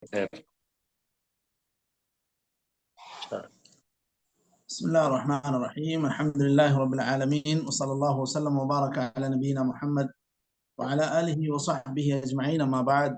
بسم الله الرحمن الرحيم. الحمد لله رب العالمين، وصلى الله وسلم وبارك على نبينا محمد وعلى آله وصحبه أجمعين. أما بعد،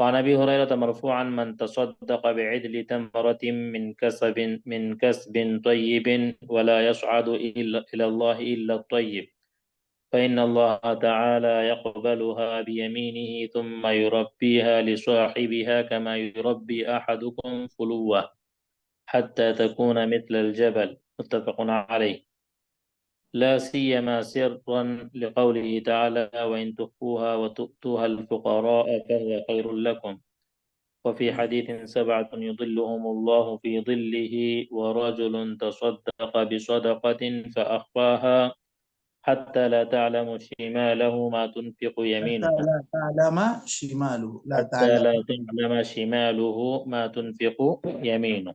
وعن أبي هريرة مرفوعا من تصدق بعدل تمرة من كسب طيب ولا يصعد إلى الله إلا الطيب فإن الله تعالى يقبلها بيمينه ثم يربيها لصاحبها كما يربي أحدكم فلوه حتى تكون مثل الجبل متفق عليه لا سيما سرا لقوله تعالى وإن تخفوها وتؤتوها الفقراء فهو خير لكم. وفي حديث 7 يظلهم الله في ظله ورجل تصدق بصدقة فأخفاها حتى لا تعلم شماله ما تنفق حتى يمينه لا تعلم شماله، لا حتى تعلم. لا تعلم شماله ما تنفق يمينه.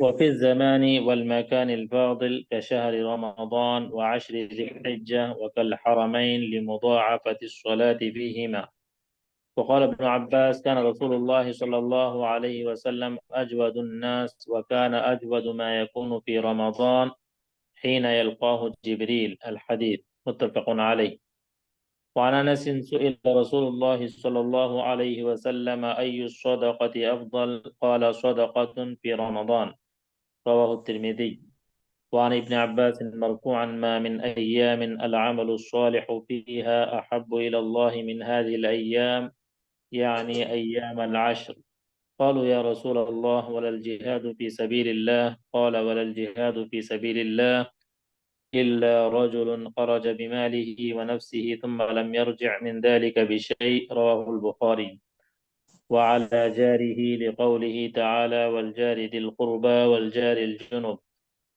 وفي الزمان والمكان الفاضل كشهر رمضان وعشر ذي الحجة وكالحرمين لمضاعفة الصلاة فيهما. وقال ابن عباس كان رسول الله صلى الله عليه وسلم أجود الناس وكان أجود ما يكون في رمضان حين يلقاه جبريل. الحديث متفق عليه. وعن أنس سئل رسول الله صلى الله عليه وسلم أي الصدقة أفضل قال صدقة في رمضان رواه الترمذي. وعن ابن عباس مرفوعا ما من أيام العمل الصالح فيها أحب إلى الله من هذه الأيام يعني أيام العشر. قالوا يا رسول الله ولا الجهاد في سبيل الله قال ولا الجهاد في سبيل الله إلا رجل خرج بماله ونفسه ثم لم يرجع من ذلك بشيء رواه البخاري. وعلى جاره لقوله تعالى والجار ذي القربى والجار الجنب.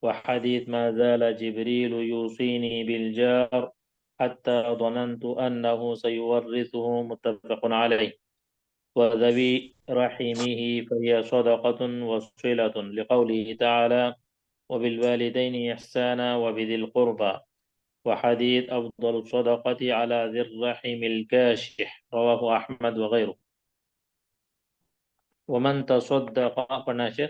وحديث ما زال جبريل يوصيني بالجار حتى ظننت أنه سيورثه متفق عليه. وذوي رحمه فهي صدقة وصلة لقوله تعالى وبالوالدين إحسانا وبذي القربى. وحديث أفضل الصدقة على ذي الرحم الكاشح رواه أحمد وغيره. ومن تصدق فناشر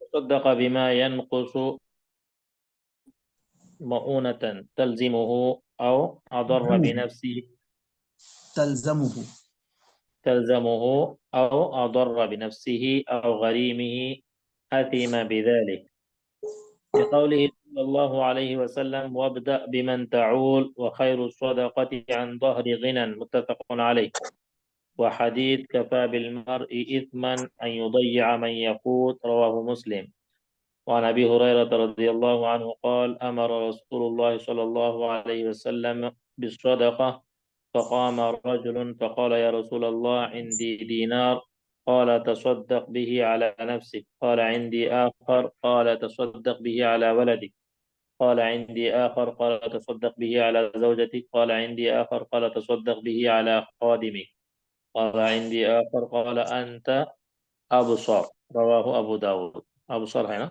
تصدق بما ينقص مؤونة تلزمه أو أضر بنفسه تلزمه أو أضر بنفسه أو غريمه أثم بذلك لقوله صلى الله عليه وسلم وابدأ بمن تعول وخير الصدقة عن ظهر غنى متفق عليه. وحديث كفى بالمرء إثما أن يضيع من يقوت رواه مسلم. وعن أبي هريرة رضي الله عنه قال أمر رسول الله صلى الله عليه وسلم بالصدقة فقام رجل فقال يا رسول الله عندي دينار قال تصدق به على نفسك قال عندي آخر قال تصدق به على ولدك قال عندي آخر قال تصدق به على زوجتك قال عندي آخر قال تصدق به على خادمك قال عندي آخر قال أنت أبصر رواه أبو داود. أبصر هنا.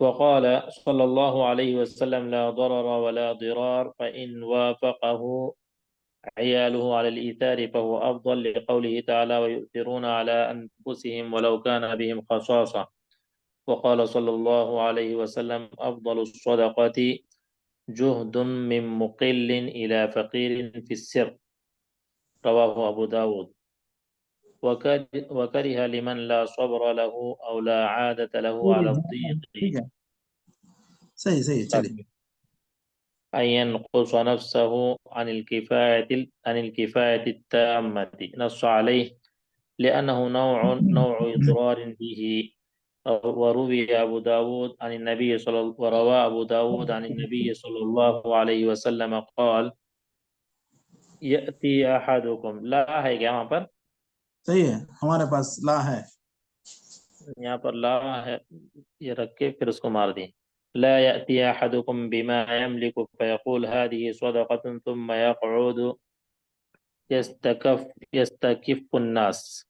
وقال صلى الله عليه وسلم لا ضرر ولا ضرار فإن وافقه عياله على الإيثار فهو أفضل لقوله تعالى ويؤثرون على أنفسهم ولو كان بهم خصاصة. وقال صلى الله عليه وسلم أفضل الصدقة جهد من مقل إلى فقير في السر. رواه أبو داود. وكره لمن لا صبر له أو لا عادة له على الضيق ٹھیک ہے، صحیح صحیح، چلیے. أن ينقص نفسه عن الكفاية التامة، نص عليه لأنه نوع إضرار به. وروى أبو داود عن النبي صلى الله عليه وسلم قال يأتي أحدكم، لا ہے کیا وہاں پر؟ صحیح ہے، ہمارے پاس لا ہے. یہاں پر لا ہے، یہ رکھ کے پھر اس کو مار دیں. لا يأتي أحدكم بما يملك فيقول هذه صدقة ثم يقعد يستكف الناس.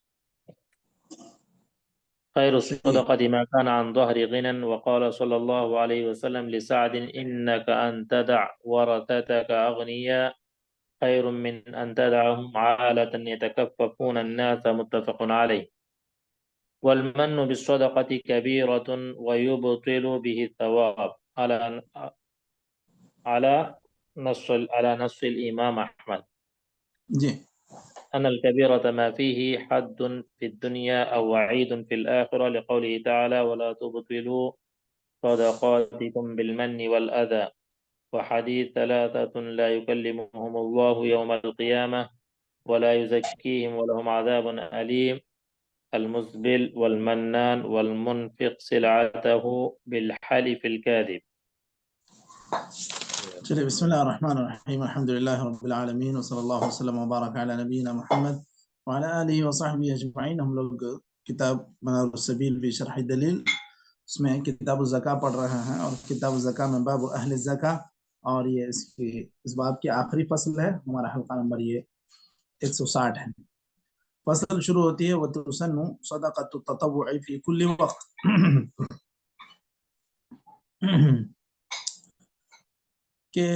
خير الصدقة ما كان عن ظهر غنى. وقال صلى الله عليه وسلم لسعد إنك أن تدع ورثتك أغنياء خير من أن تدعهم عالة يتكففون الناس، متفق عليه. والمن بالصدقة كبيرة ويبطل به الثواب، على نص الإمام أحمد. جی. أن الكبيرة ما فيه حد في الدنيا أو وعيد في الآخرة، لقوله تعالى ولا تبطلوا صدقاتكم بالمن والأذى. وحديث ثلاثة لا يكلمهم الله يوم القيامة ولا يزكيهم ولهم عذاب أليم، المزبل والمنان والمنفق سلعته بالحلف الكاذب. چلیے، بسم اللہ الرحمن الرحیم، الحمد للہ رب العالمین، وصلی اللہ وسلم وبارک علی نبینا محمد وعلی آلہ وصحبہ اجمعین. ہم لوگ کتاب منار السبیل فی شرح دلیل، اس میں کتاب الزکاة پڑھ رہے ہیں، اور کتاب الزکاة میں باب اہل الزکاة، اور یہ اس باب کی آخری فصل ہے. ہمارا حلقہ نمبر یہ 160 ہے. فصل شروع ہوتی ہے وَتُسَنُّ صَدَقَةُ التَّطَوُّعِ فِي كُلِّ وقت، کہ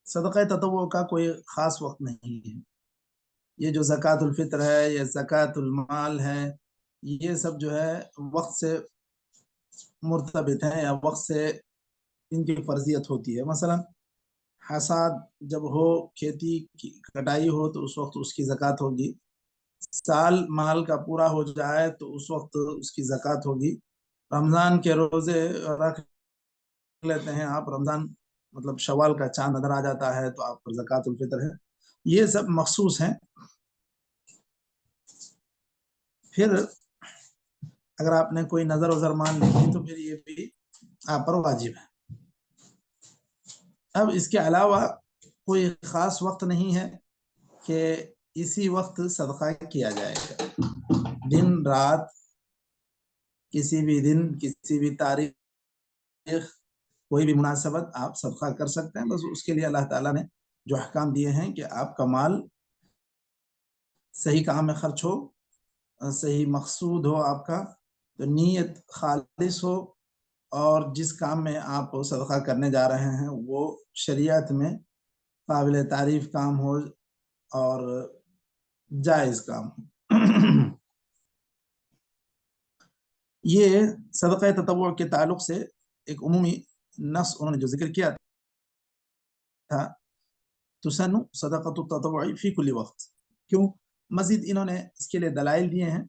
صدقہ تطوع کا کوئی خاص وقت نہیں ہے. یہ جو زکوٰۃ الفطر ہے یا زکوٰۃ المال ہے، یہ سب جو ہے وقت سے مرتبط ہیں یا وقت سے ان کی فرضیت ہوتی ہے. مثلا حصاد جب ہو، کھیتی کی کٹائی ہو، تو اس وقت اس کی زکوٰۃ ہوگی. سال مال کا پورا ہو جائے تو اس وقت اس کی زکوٰۃ ہوگی. رمضان کے روزے رکھ لیتے ہیں آپ، رمضان مطلب شوال کا چاند نظر آ جاتا ہے تو آپ پر زکوٰۃ الفطر ہے. یہ سب مخصوص ہیں. پھر اگر آپ نے کوئی نظر وظر مان لی تو پھر یہ بھی آپ پر واجب ہے. اب اس کے علاوہ کوئی خاص وقت نہیں ہے کہ اسی وقت صدقہ کیا جائے گا. دن رات، کسی بھی دن، کسی بھی تاریخ، کوئی بھی مناسبت آپ صدقہ کر سکتے ہیں. بس اس کے لیے اللہ تعالیٰ نے جو احکام دیے ہیں کہ آپ کا مال صحیح کام میں خرچ ہو، صحیح مقصود ہو آپ کا، تو نیت خالص ہو، اور جس کام میں آپ صدقہ کرنے جا رہے ہیں وہ شریعت میں قابل تعریف کام ہو اور جائز کام ہو. یہ صدقہ تطوع کے تعلق سے ایک عمومی نص انہوں نے جو ذکر کیا تھا، تسن صدقۃ التطوع فی کل وقت. کیوں؟ مزید انہوں نے اس کے لیے دلائل دیے ہیں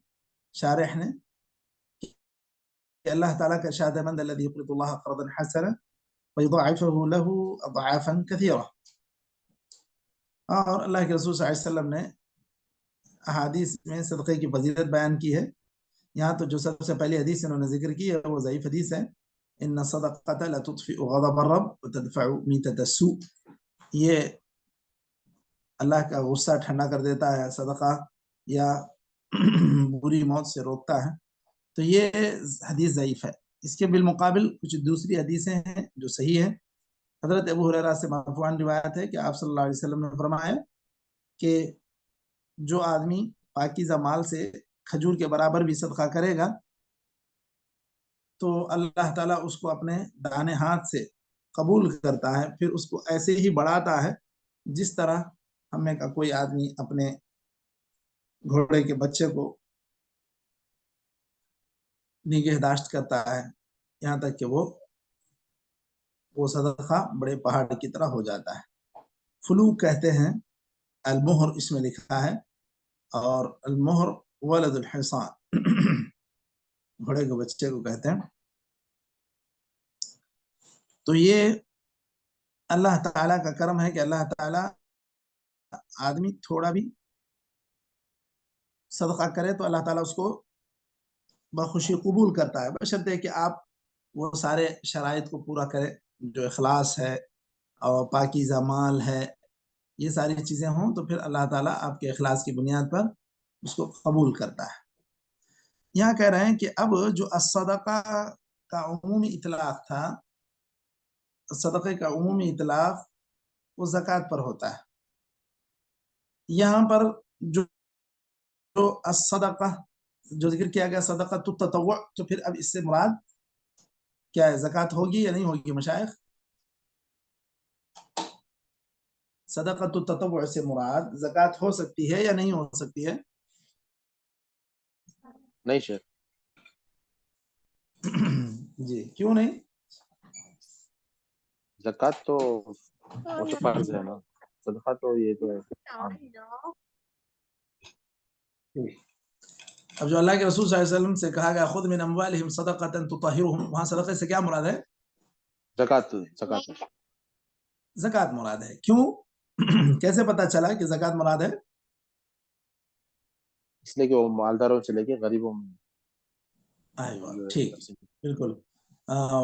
شارح نے، کہ اللہ تعالیٰ کا ارشاد ہے من ذا الذی یقرض اللہ قرضا حسنا فیضاعفہ لہ اضعافا کثیرہ. اور اللہ کے رسول صلی اللہ علیہ وسلم نے احادیث میں صدقے کی فضیلت بیان کی ہے. یہاں تو جو سب سے پہلی حدیث انہوں نے ذکر کی ہے وہ ضعیف حدیث ہے، ان الصدقۃ لتطفئ غضب الرب وتدفع میتۃ السوء. یہ اللہ کا غصہ ٹھنڈا کر دیتا ہے صدقہ، یا بری موت سے روکتا ہے. تو یہ حدیث ضعیف ہے. اس کے بالمقابل کچھ دوسری حدیثیں ہیں جو صحیح ہیں. حضرت ابو ہریرہ سے مرفوعاً روایت ہے کہ آپ صلی اللہ علیہ وسلم نے فرمایا کہ جو آدمی پاکیزہ مال سے کھجور کے برابر بھی صدقہ کرے گا تو اللہ تعالیٰ اس کو اپنے دانے ہاتھ سے قبول کرتا ہے، پھر اس کو ایسے ہی بڑھاتا ہے جس طرح ہمیں کا کوئی آدمی اپنے گھوڑے کے بچے کو نگہداشت کرتا ہے، یہاں تک کہ وہ صدقہ بڑے پہاڑ کی طرح ہو جاتا ہے. فلوک کہتے ہیں المہر اس میں لکھا ہے، اور المہر ولد الحصان، گھوڑے کے بچے کو کہتے ہیں۔ تو یہ اللہ تعالیٰ کا کرم ہے کہ اللہ تعالیٰ آدمی تھوڑا بھی صدقہ کرے تو اللہ تعالیٰ اس کو بخوشی قبول کرتا ہے، بشرطے کہ آپ وہ سارے شرائط کو پورا کرے، جو اخلاص ہے اور پاکیزہ مال ہے، یہ ساری چیزیں ہوں تو پھر اللہ تعالیٰ آپ کے اخلاص کی بنیاد پر اس کو قبول کرتا ہے۔ یہاں کہہ رہے ہیں کہ اب جو الصدقہ کا عمومی اطلاق تھا، صدقے کا عمومی اطلاق وہ زکوٰۃ پر ہوتا ہے، یہاں پر جو الصدقہ جو ذکر کیا گیا صدقۃ التطوع، تو پھر اب اس سے مراد کیا ہے؟ زکوٰۃ ہوگی یا نہیں ہوگی مشائخ؟ صدقۃ التطوع سے مراد زکوٰۃ ہو سکتی ہے یا نہیں ہو سکتی ہے؟ نہیں شیخ، جی کیوں نہیں؟ زکوٰۃ تو وہ تو فرض ہے نا، صدقہ تو یہ تو ہے۔ اب جو اللہ کے رسول صلی اللہ علیہ وسلم سے کہا گیا خذ من اموالہم صدقۃ تطہرہم، وہاں صدقے سے کیا مراد ہے؟ زکوٰۃ زکوٰۃ مراد ہے۔ کیوں؟ کیسے پتا چلا کہ زکوٰۃ مراد ہے؟ اس لیے کہ وہ مالداروں سے لے کے غریبوں میں۔ ایوہ ٹھیک، بالکل۔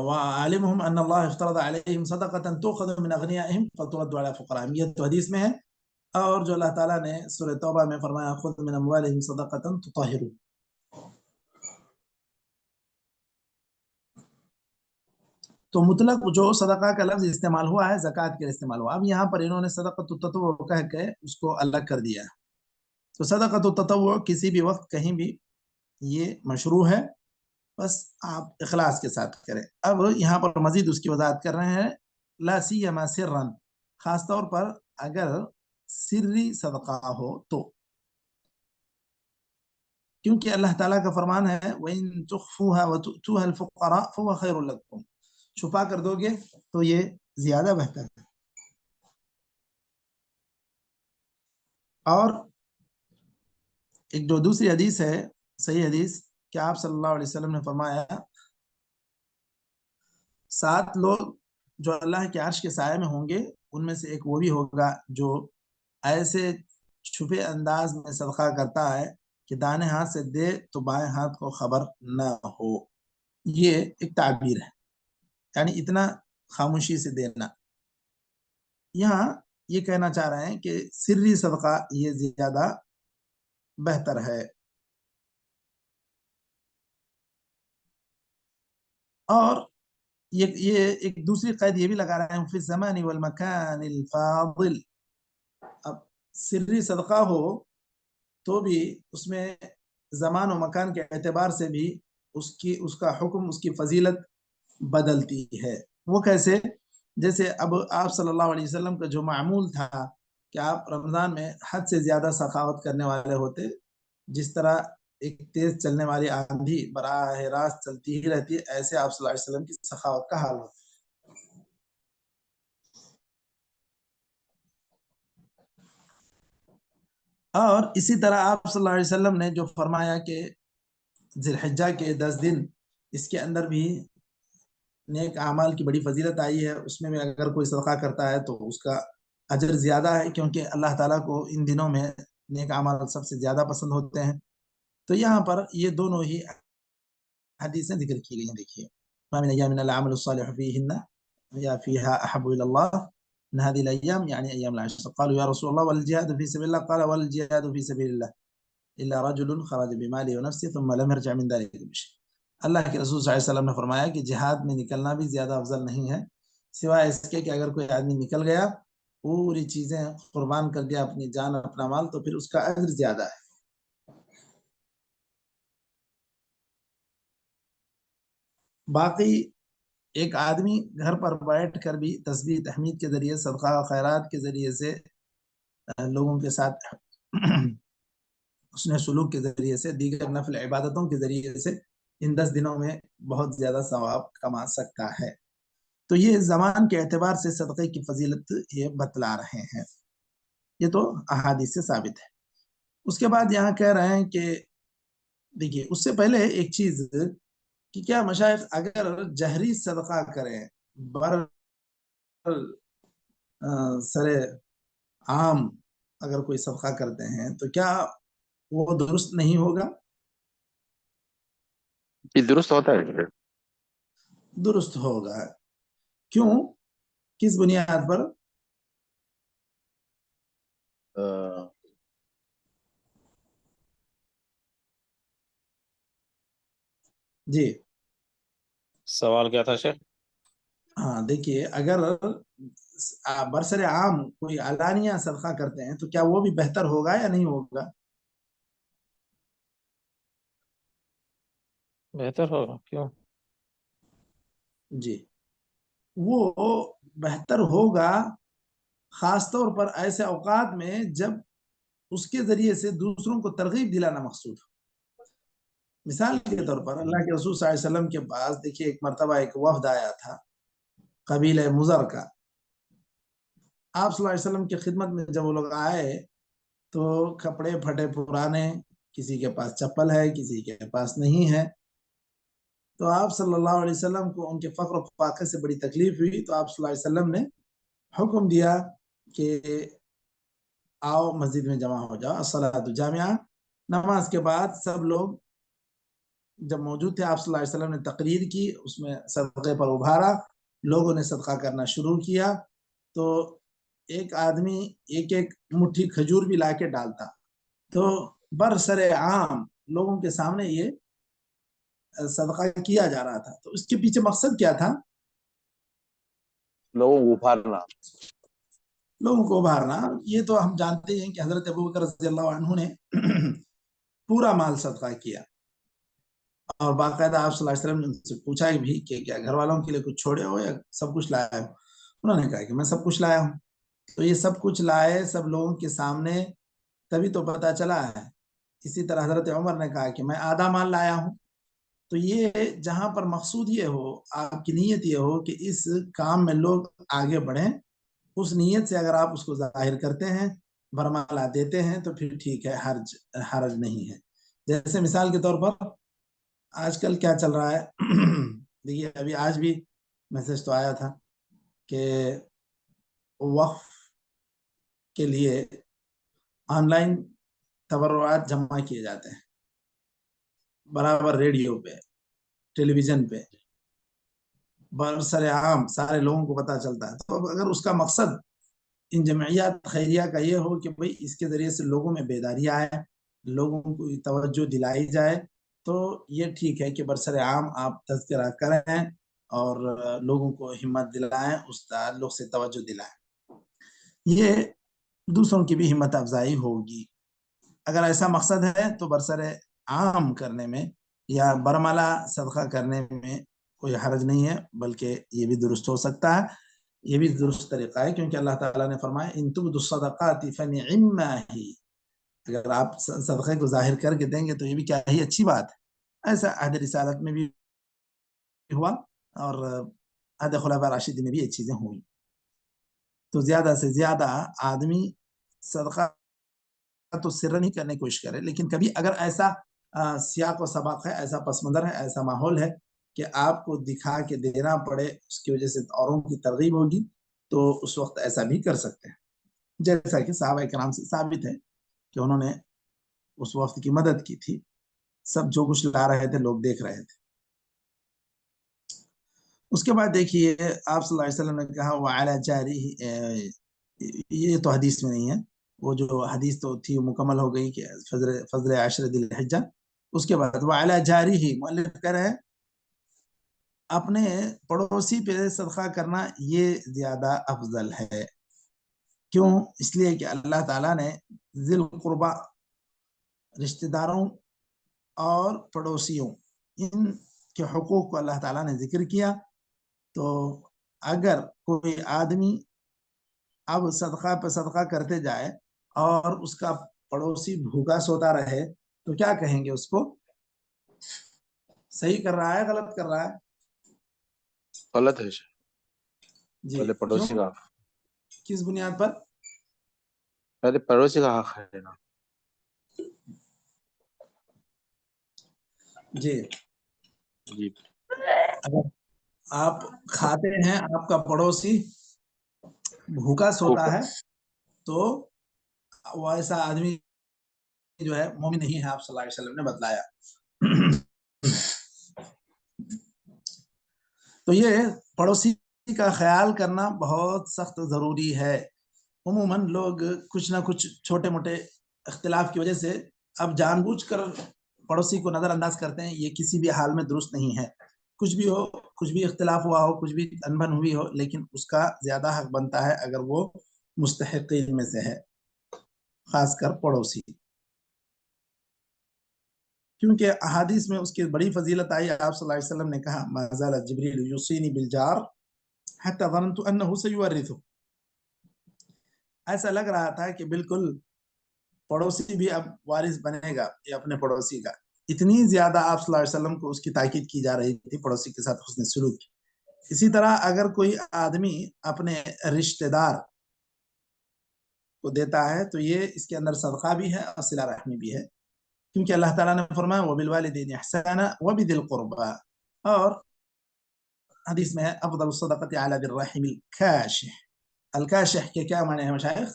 وعلمهم ان اللہ افترض علیہم صدقۃ تؤخذ من اغنیائہم فترد علی فقرائہم، یہ تو حدیث میں ہے، اور جو اللہ تعالیٰ نے سورہ توبہ میں فرمایا خذ من اموالہم صدقۃ تطہرہم، تو مطلق جو صدقہ کا لفظ استعمال ہوا ہے زکوٰۃ کے لیے استعمال ہوا۔ اب یہاں پر انہوں نے صدقۃ التطوع کہہ کے اس کو الگ کر دیا ہے، تو صدقۃ التطوع کسی بھی وقت کہیں بھی یہ مشروع ہے، بس آپ اخلاص کے ساتھ کریں۔ اب یہاں پر مزید اس کی وضاحت کر رہے ہیں، لا سیما سرا، خاص طور پر اگر سری صدقہ ہو تو، کیونکہ اللہ تعالیٰ کا فرمان ہے وَإِن تُخْفُوهَا وَتُؤْتُوهَا الْفُقَرَاءَ فَهُوَ خَيْرٌ لَكُمْ، چھپا کر دو گے تو یہ زیادہ بہتر ہے۔ اور ایک جو دوسری حدیث ہے صحیح حدیث کہ آپ صلی اللہ علیہ وسلم نے فرمایا 7 لوگ جو اللہ کے عرش کے سائے میں ہوں گے، ان میں سے ایک وہ بھی ہوگا جو ایسے چھپے انداز میں صدقہ کرتا ہے کہ دانے ہاتھ سے دے تو بائیں ہاتھ کو خبر نہ ہو۔ یہ ایک تعبیر ہے، یعنی اتنا خاموشی سے دینا۔ یہاں یہ کہنا چاہ رہے ہیں کہ سری صدقہ یہ زیادہ بہتر ہے۔ اور یہ ایک دوسری قید یہ بھی لگا رہے ہیں فی الزمان والمکان الفاضل، اب سری صدقہ ہو تو بھی اس میں زمان و مکان کے اعتبار سے بھی اس کا حکم، اس کی فضیلت بدلتی ہے۔ وہ کیسے؟ جیسے اب آپ صلی اللہ علیہ وسلم کا جو معمول تھا کہ آپ رمضان میں حد سے زیادہ سخاوت کرنے والے ہوتے، جس طرح ایک تیز چلنے والی آندھی براہ راست چلتی ہی رہتی ہے، ایسے آپ صلی اللہ علیہ وسلم کی سخاوت کا حال ہوتا۔ اور اسی طرح آپ صلی اللہ علیہ وسلم نے جو فرمایا کہ ذی الحجہ کے 10 دن اس کے اندر بھی نیک اعمال کی بڑی فضیلت آئی ہے، اس میں اگر کوئی صدقہ کرتا ہے تو اس کا اجر زیادہ ہے، کیونکہ اللہ تعالیٰ کو ان دنوں میں نیک اعمال سب سے زیادہ پسند ہوتے ہیں۔ تو یہاں پر یہ دونوں ہی حدیثیں ذکر کی گئی ہیں۔ دیکھیے ما من ایام العمل الصالح فیہن یا فیہا احب الی اللہ من هذه الايام، يعني ايام العشر۔ قالوا يا رسول الله والجهاد في سبيل الله، قال والجهاد في سبيل الله الا رجل خرج بماله ونفسه ثم لم يرجع من ذلك بشيء۔ اللہ کے رسول صلی اللہ علیہ وسلم نے فرمایا کہ جہاد میں نکلنا بھی زیادہ افضل نہیں ہے، سوائے اس کے کہ اگر کوئی آدمی نکل گیا پوری چیزیں قربان کر دیا، اپنی جان اپنا مال، تو پھر اس کا اجر زیادہ ہے۔ باقی ایک آدمی گھر پر بیٹھ کر بھی تسبیح تحمید کے ذریعے، صدقہ و خیرات کے ذریعے سے، لوگوں کے ساتھ حسن سلوک کے ذریعے سے، دیگر نفل عبادتوں کے ذریعے سے ان 10 دنوں میں بہت زیادہ ثواب کما سکتا ہے۔ تو یہ زمان کے اعتبار سے صدقے کی فضیلت یہ بتلا رہے ہیں۔ یہ تو احادیث سے ثابت ہے۔ اس کے بعد یہاں کہہ رہے ہیں کہ دیکھیے اس سے پہلے ایک چیز کہ کیا مشائخ اگر جہری صدقہ کریں بر سر عام اگر کوئی صدقہ کرتے ہیں تو کیا وہ درست نہیں ہوگا؟ یہ درست ہوتا ہے؟ درست ہوگا۔ کیوں؟ کس بنیاد پر؟ جی سوال کیا تھا شیخ؟ ہاں دیکھیے اگر برسر عام کوئی علانیہ صدقہ کرتے ہیں تو کیا وہ بھی بہتر ہوگا یا نہیں ہوگا؟ بہتر ہوگا، کیوں؟ جی وہ بہتر ہوگا خاص طور پر ایسے اوقات میں جب اس کے ذریعے سے دوسروں کو ترغیب دلانا مقصود ہو۔ مثال کے طور پر اللہ کے رسول صلی اللہ علیہ وسلم کے پاس دیکھیے ایک مرتبہ ایک وفد آیا تھا قبیلہ مضر کا۔ آپ صلی اللہ علیہ وسلم کی خدمت میں جب وہ لوگ آئے تو کپڑے پھٹے پرانے، کسی کے پاس چپل ہے کسی کے پاس نہیں ہے، تو آپ صلی اللہ علیہ وسلم کو ان کے فقر و فاقے سے بڑی تکلیف ہوئی، تو آپ صلی اللہ علیہ وسلم نے حکم دیا کہ آؤ مسجد میں جمع ہو جاؤ، الصلاۃ جامعہ۔ نماز کے بعد سب لوگ جب موجود تھے آپ صلی اللہ علیہ وسلم نے تقریر کی، اس میں صدقے پر ابھارا، لوگوں نے صدقہ کرنا شروع کیا، تو ایک آدمی ایک ایک مٹھی کھجور بھی لا کے ڈالتا، تو برسر عام لوگوں کے سامنے یہ صدقہ کیا جا رہا تھا۔ تو اس کے پیچھے مقصد کیا تھا؟ لوگوں کو ابھارنا، لوگوں کو ابھارنا۔ یہ تو ہم جانتے ہیں کہ حضرت ابوبکر رضی اللہ عنہ نے پورا مال صدقہ کیا، اور باقاعدہ آپ صلی اللہ علیہ وسلم نے ان سے پوچھا بھی کہ کیا گھر والوں کے لیے کچھ چھوڑے ہو یا سب کچھ لایا ہو؟ انہوں نے کہا کہ میں سب کچھ لایا ہوں۔ تو یہ سب کچھ لائے سب لوگوں کے سامنے، تبھی تو پتہ چلا ہے۔ اسی طرح حضرت عمر نے کہا کہ میں آدھا مال لایا ہوں۔ تو یہ جہاں پر مقصود یہ ہو، آپ کی نیت یہ ہو کہ اس کام میں لوگ آگے بڑھیں، اس نیت سے اگر آپ اس کو ظاہر کرتے ہیں، برمالا دیتے ہیں، تو پھر ٹھیک ہے، حرج نہیں ہے۔ جیسے مثال کے طور پر آج کل کیا چل رہا ہے، دیکھیے ابھی آج بھی میسج تو آیا تھا کہ وقف کے لیے آن لائن تبرعات جمع کیے جاتے ہیں، برابر ریڈیو پہ، ٹیلی ویژن پہ، برسر عام سارے لوگوں کو پتہ چلتا ہے۔ تو اگر اس کا مقصد ان جمعیات خیریہ کا یہ ہو کہ بھئی اس کے ذریعے سے لوگوں میں بیداری آئے، لوگوں کو توجہ دلائی جائے، تو یہ ٹھیک ہے کہ برسر عام آپ تذکرہ کریں اور لوگوں کو ہمت دلائیں، اس تعلق سے توجہ دلائیں، یہ دوسروں کی بھی ہمت افزائی ہوگی۔ اگر ایسا مقصد ہے تو برسر عام کرنے میں یا برملا صدقہ کرنے میں کوئی حرج نہیں ہے، بلکہ یہ بھی درست ہو سکتا ہے، یہ بھی درست طریقہ ہے، کیونکہ اللہ تعالیٰ نے فرمایا ان تبدوا الصدقات فنعما ہی، اگر آپ صدقے کو ظاہر کر کے دیں گے تو یہ بھی کیا ہی اچھی بات ہے۔ ایسا عہد رسالت میں بھی ہوا اور عہد خلفاء راشدین میں بھی یہ چیزیں ہوئی۔ تو زیادہ سے زیادہ آدمی صدقہ تو سر نہیں کرنے کی کوشش کرے، لیکن کبھی اگر ایسا سیاق و سباق ہے، ایسا پس منظر ہے، ایسا ماحول ہے کہ آپ کو دکھا کے دینا پڑے، اس کی وجہ سے اوروں کی ترغیب ہوگی، تو اس وقت ایسا بھی کر سکتے ہیں، جیسا کہ صحابہ کرام سے ثابت ہے کہ انہوں نے اس وقت کی مدد کی تھی، سب جو کچھ لا رہے تھے لوگ دیکھ رہے تھے۔ اس کے بعد دیکھیے آپ صلی اللہ علیہ وسلم نے کہا وعلی جاری، یہ تو حدیث میں نہیں ہے، وہ جو حدیث تو تھی مکمل ہو گئی کہ فضل عشر ذی الحجہ۔ اس کے بعد وعلی جاری ہی، مؤلف کہہ رہے ہیں اپنے پڑوسی پہ صدقہ کرنا یہ زیادہ افضل ہے۔ کیوں؟ اس لیے کہ اللہ تعالیٰ نے ذی القربہ، رشتہ داروں اور پڑوسیوں، ان کے حقوق کو اللہ تعالیٰ نے ذکر کیا۔ تو اگر کوئی آدمی اب صدقہ پہ صدقہ کرتے جائے اور اس کا پڑوسی بھوکا سوتا رہے تو کیا کہیں گے اس کو؟ صحیح کر رہا ہے غلط کر رہا ہے؟ غلط ہے۔ جی پہلے پڑوسی کیوں؟ کا کس بنیاد پر؟ پہلے پڑوسی کا حق ہے نا. جی جی اگر آپ کھاتے ہیں، آپ کا پڑوسی بھوکا سوتا ہے تو وہ ایسا آدمی جو ہے مومن نہیں ہے، آپ صلی اللہ علیہ وسلم نے بتلایا. تو یہ پڑوسی کا خیال کرنا بہت سخت ضروری ہے. عموماً لوگ کچھ نہ کچھ چھوٹے موٹے اختلاف کی وجہ سے اب جان بوجھ کر پڑوسی کو نظر انداز کرتے ہیں. یہ کسی بھی حال میں درست نہیں ہے. کچھ بھی ہو، کچھ بھی اختلاف ہوا ہو، کچھ بھی انبن ہوئی ہو، لیکن اس کا زیادہ حق بنتا ہے اگر وہ مستحقین میں سے ہے، خاص کر پڑوسی. کیونکہ احادیث میں اس کی بڑی فضیلت آئی. آپ صلی اللہ علیہ وسلم نے کہا ما زال جبریل یوصینی بالجار حتی ظننت انہ سیورثہ. ایسا لگ رہا تھا کہ بالکل پڑوسی بھی اب وارث بنے گا یہ اپنے پڑوسی کا. اتنی زیادہ آپ صلی اللہ علیہ وسلم کو اس کی تاکید کی جا رہی تھی پڑوسی کے ساتھ حسن سلوک کی. اسی طرح اگر کوئی آدمی اپنے رشتہ دار کو دیتا ہے تو یہ اس کے اندر صدقہ بھی ہے اور صلہ رحمی بھی ہے. کیونکہ اللہ تعالیٰ نے فرمایا وَبِالْوَالِدَيْنِ إِحْسَانًا وَبِذِي الْقُرْبَى. اور حدیث میں ہے افضل الصدقۃ علی ذی الرحم الکاشح. الکاشح کے کیا معنی ہیں مشائخ؟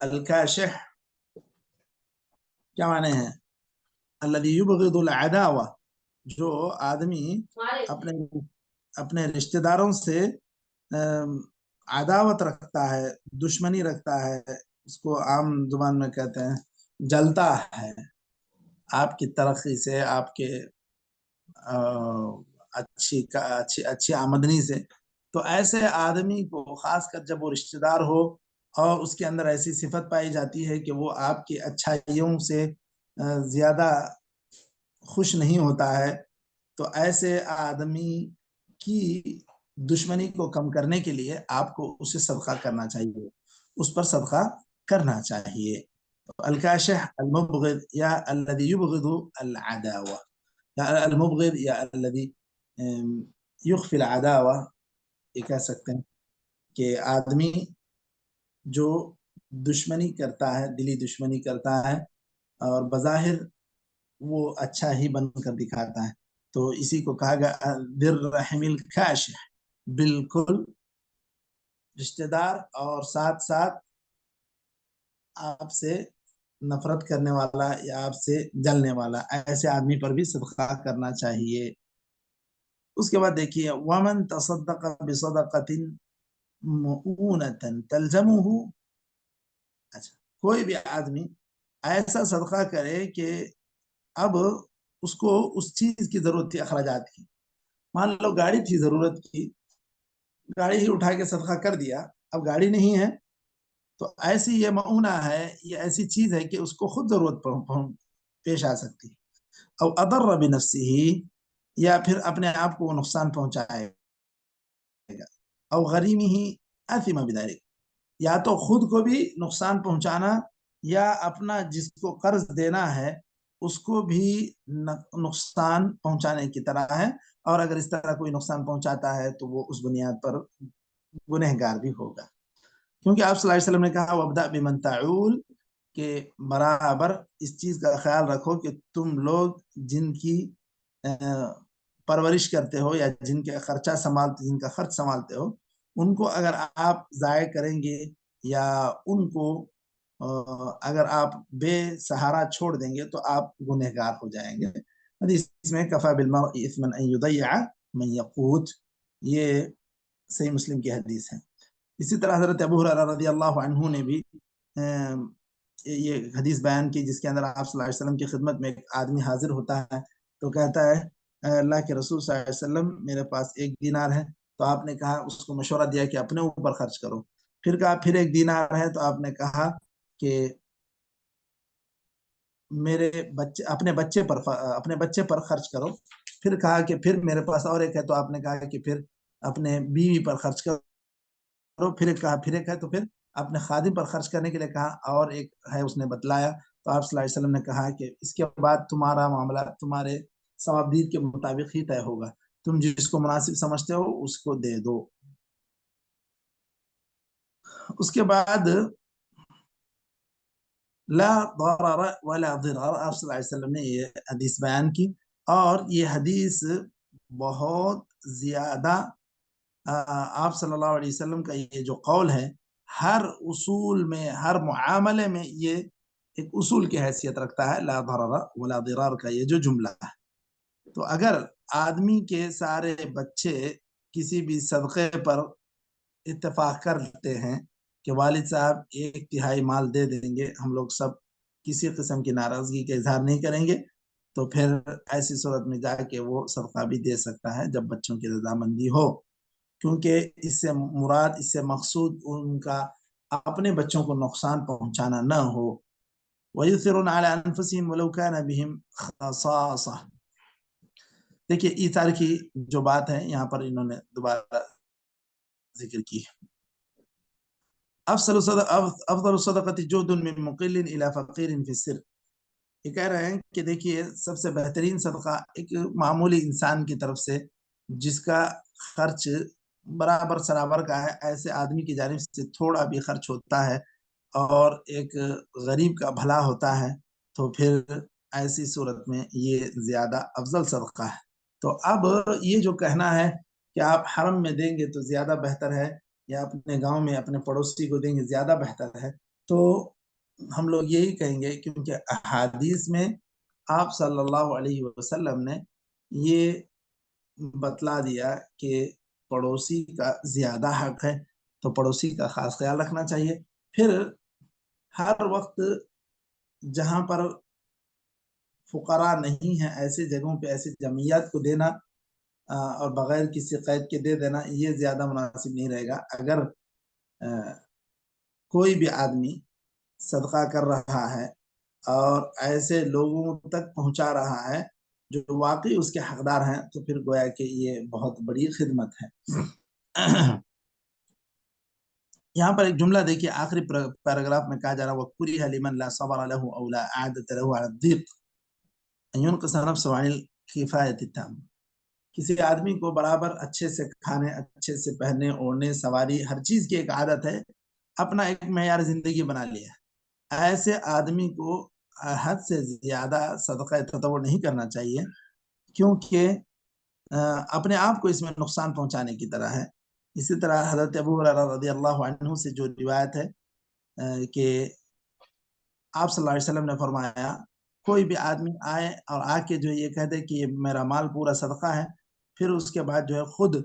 الکاشح کیا معنی ہیں؟ الذی یبغض العداوہ، جو آدمی اپنے رشتہ داروں سے عداوت رکھتا ہے، دشمنی رکھتا ہے، اس کو عام زبان میں کہتے ہیں جلتا ہے آپ کی ترقی سے، آپ کے اچھی آمدنی سے. تو ایسے آدمی کو خاص کر جب وہ رشتہ دار ہو اور اس کے اندر ایسی صفت پائی جاتی ہے کہ وہ آپ کی اچھائیوں سے زیادہ خوش نہیں ہوتا ہے، تو ایسے آدمی کی دشمنی کو کم کرنے کے لیے آپ کو اسے صدقہ کرنا چاہیے، اس پر صدقہ کرنا چاہیے. الکاشح المبغض یا الذي يبغض العداوة، یا المبغض یا الذي يخفي العداوة. یہ کہہ سکتے ہیں کہ آدمی جو دشمنی کرتا ہے، دلی دشمنی کرتا ہے اور بظاہر وہ اچھا ہی بن کر دکھاتا ہے. تو اسی کو کہا گیا ذی الرحم الکاشح، بالکل رشتہ دار اور ساتھ ساتھ آپ سے نفرت کرنے والا یا آپ سے جلنے والا، ایسے آدمی پر بھی صدقہ کرنا چاہیے. اس کے بعد دیکھیے ومن تصدق بصدقۃ مؤونۃ تلزمہ. اچھا، کوئی بھی آدمی ایسا صدقہ کرے کہ اب اس کو اس چیز کی ضرورت تھی، اخراجات کی. مان لو گاڑی تھی ضرورت کی، گاڑی ہی اٹھا کے صدقہ کر دیا، اب گاڑی نہیں ہے تو ایسی یہ معونہ ہے، یہ ایسی چیز ہے کہ اس کو خود ضرورت پیش آ سکتی. او اضر بنفسہ، یا پھر اپنے آپ کو نقصان پہنچائے گا. او غریمہ آثم بذلک، یا تو خود کو بھی نقصان پہنچانا یا اپنا جس کو قرض دینا ہے اس کو بھی نقصان پہنچانے کی طرح ہے. اور اگر اس طرح کوئی نقصان پہنچاتا ہے تو وہ اس بنیاد پر گنہگار بھی ہوگا. کیونکہ آپ صلی اللہ علیہ وسلم نے کہا وَابْدَأْ بِمَنْ تَعُولُ، کہ برابر اس چیز کا خیال رکھو کہ تم لوگ جن کی پرورش کرتے ہو یا جن کے خرچہ سنبھالتے، جن کا خرچ سنبھالتے ہو، ان کو اگر آپ ضائع کریں گے یا ان کو اگر آپ بے سہارا چھوڑ دیں گے تو آپ گنہگار ہو جائیں گے. حدیث میں کفا بالمرء اثما ان یضیع من یقوت، یہ صحیح مسلم کی حدیث ہے. اسی طرح حضرت ابو ہریرہ رضی اللہ عنہ نے بھی یہ حدیث بیان کی جس کے اندر آپ صلی اللہ علیہ وسلم کی خدمت میں ایک آدمی حاضر ہوتا ہے تو کہتا ہے اللہ کے رسول صلی اللہ علیہ وسلم میرے پاس 1 دینار ہے. تو آپ نے کہا، اس کو مشورہ دیا کہ اپنے اوپر خرچ کرو. پھر کہا پھر 1 دینار ہے، تو آپ نے کہا کہ میرے بچے اپنے بچے پر خرچ کرو. پھر کہا کہ پھر میرے پاس اور 1 ہے، تو آپ نے کہا کہ پھر اپنے بیوی پر خرچ کرو. پھر کہا پھر 1 ہے، تو پھر اپنے خادم پر خرچ کرنے کے لیے کہا، اور 1 ہے اس نے بتلایا. تو آپ صلی اللہ علیہ وسلم نے کہا کہ اس کے بعد تمہارا معاملہ تمہارے ثوابدید کے مطابق ہی طے ہوگا. تم جس کو مناسب سمجھتے ہو اس کو دے دو۔ اس کے بعد لا ضرر ولا ضرار، آپ صلی اللہ علیہ وسلم نے یہ حدیث بیان کی، اور یہ حدیث بہت زیادہ آپ صلی اللہ علیہ وسلم کا یہ جو قول ہے ہر اصول میں، ہر معاملے میں یہ ایک اصول کی حیثیت رکھتا ہے، لا ضرر ولا ضرار کا یہ جو جملہ ہے۔ تو اگر آدمی کے سارے بچے کسی بھی صدقے پر اتفاق کرتے ہیں کہ والد صاحب 1/3 مال دے دیں گے، ہم لوگ سب کسی قسم کی ناراضگی کا اظہار نہیں کریں گے، تو پھر ایسی صورت میں جا کے وہ صدقہ بھی دے سکتا ہے جب بچوں کی رضامندی ہو، کیونکہ اس سے مراد، اس سے مقصود ان کا اپنے بچوں کو نقصان پہنچانا نہ ہو۔ وَيُثِرُونَ عَلَىٰ أَنفُسِهِمْ وَلَوْ كَانَ بِهِمْ خَصَاصَةٌ۔ دیکھیے ایثار کی جو بات ہے یہاں پر انہوں نے دوبارہ ذکر کی۔ افضل الصدقۃ جہد من مقل الی فقیر فی السر۔ یہ کہہ رہے ہیں کہ دیکھیے سب سے بہترین صدقہ ایک معمولی انسان کی طرف سے جس کا خرچ برابر سرابر کا ہے، ایسے آدمی کی جانب سے تھوڑا بھی خرچ ہوتا ہے اور ایک غریب کا بھلا ہوتا ہے، تو پھر ایسی صورت میں یہ زیادہ افضل صدقہ ہے۔ تو اب یہ جو کہنا ہے کہ آپ حرم میں دیں گے تو زیادہ بہتر ہے، یا اپنے گاؤں میں اپنے پڑوسی کو دیں گے زیادہ بہتر ہے، تو ہم لوگ یہی کہیں گے کیونکہ احادیث میں آپ صلی اللہ علیہ وسلم نے یہ بتلا دیا کہ پڑوسی کا زیادہ حق ہے، تو پڑوسی کا خاص خیال رکھنا چاہیے۔ پھر ہر وقت جہاں پر فقراء نہیں ہیں ایسے جگہوں پہ ایسی جمعیات کو دینا اور بغیر کسی قید کے دے دینا یہ زیادہ مناسب نہیں رہے گا۔ اگر کوئی بھی آدمی صدقہ کر رہا ہے اور ایسے لوگوں تک پہنچا رہا ہے جو واقعی اس کے حقدار ہیں، تو پھر گویا کہ یہ بہت بڑی خدمت ہے۔ یہاں پر ایک جملہ دیکھیے آخری پیراگراف میں کہا جا رہا ہے وَكُرِهَ لِمَنْ لَا صَبْرَ لَهُ أَوْ لَا عَادَةَ لَهُ عَلَى الضِّيقِ أَنْ يُنْقِصَ نَفْسَهُ عَنِ الْكِفَايَةِ التَّامَّةِ۔ کسی آدمی کو برابر اچھے سے کھانے، اچھے سے پہننے اوڑھنے، سواری، ہر چیز کی ایک عادت ہے، اپنا ایک معیار زندگی بنا لیا ہے، ایسے آدمی کو حد سے زیادہ صدقہ تطوع نہیں کرنا چاہیے، کیونکہ اپنے آپ کو اس میں نقصان پہنچانے کی طرح ہے۔ اسی طرح حضرت ابو ہریرہ رضی اللہ عنہ سے جو روایت ہے کہ آپ صلی اللہ علیہ وسلم نے فرمایا کوئی بھی آدمی آئے اور آ کے جو یہ کہہ دے کہ یہ میرا مال پورا صدقہ ہے، پھر اس کے بعد جو ہے خود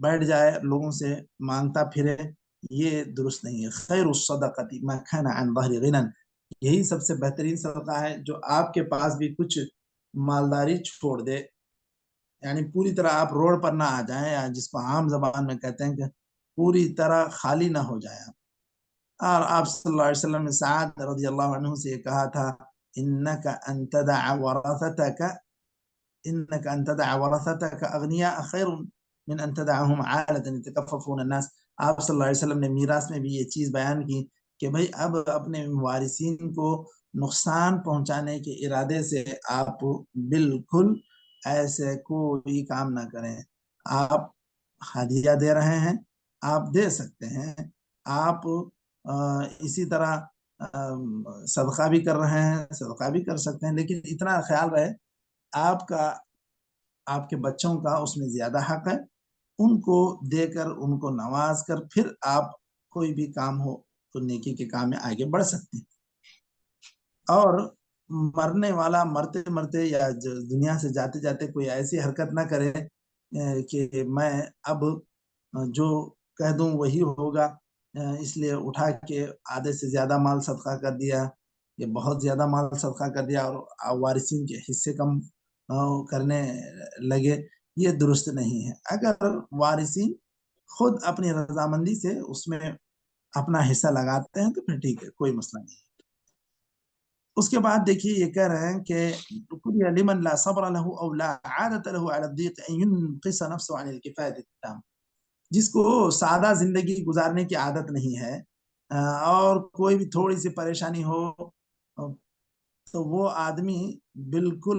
بیٹھ جائے لوگوں سے مانگتا پھرے، یہ درست نہیں ہے۔ خیر الصدقۃ ما کان عن ظہر غنى، یہی سب سے بہترین صدقہ ہے جو آپ کے پاس بھی کچھ مالداری چھوڑ دے، یعنی پوری طرح آپ روڈ پر نہ آ جائیں، یا جس کو عام زبان میں کہتے ہیں کہ پوری طرح خالی نہ ہو جائیں۔ اور آپ صلی اللہ علیہ وسلم نے سعد رضی اللہ عنہ سے یہ کہا تھا انک ان تدع ورثتک اغنیاء خیر من ان تدعهم عالة يتکففون الناس۔ آپ صلی اللہ علیہ وسلم نے میراث میں بھی یہ چیز بیان کی کہ بھئی اب اپنے وارثین کو نقصان پہنچانے کے ارادے سے آپ بالکل ایسے کوئی کام نہ کریں۔ آپ ہدیہ دے رہے ہیں، آپ دے سکتے ہیں، آپ اسی طرح صدقہ بھی کر رہے ہیں، صدقہ بھی کر سکتے ہیں، لیکن اتنا خیال رہے آپ کے بچوں کا اس میں زیادہ حق ہے، ان کو دے کر، ان کو نواز کر، پھر آپ کوئی بھی کام ہو تو نیکی کے کام میں آگے بڑھ سکتے ہیں۔ اور مرنے والا مرتے مرتے یا دنیا سے جاتے جاتے کوئی ایسی حرکت نہ کرے کہ میں اب جو کہہ دوں وہی ہوگا، اس لیے اٹھا کے آدھے سے زیادہ مال صدقہ کر دیا، یا بہت زیادہ مال صدقہ کر دیا اور وارثین کے حصے کم کرنے لگے، یہ درست نہیں ہے۔ اگر وارثین خود اپنی رضامندی سے اس میں اپنا حصہ لگاتے ہیں تو پھر ٹھیک ہے، کوئی مسئلہ نہیں۔ اس کے بعد دیکھیے یہ کہہ رہے ہیں کہ لمن لا صبر له او لا عادة له على الضيق ان ينقص نفسه عن الكفاية التامة، جس کو سادہ زندگی گزارنے کی عادت نہیں ہے اور کوئی بھی تھوڑی سی پریشانی ہو تو وہ آدمی بالکل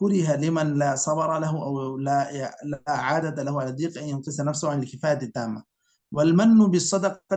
كره لمن لا صبر له أو لا عادة له على الضيق أن ينقص نفسه عن الكفاية التامة والمن بالصدقة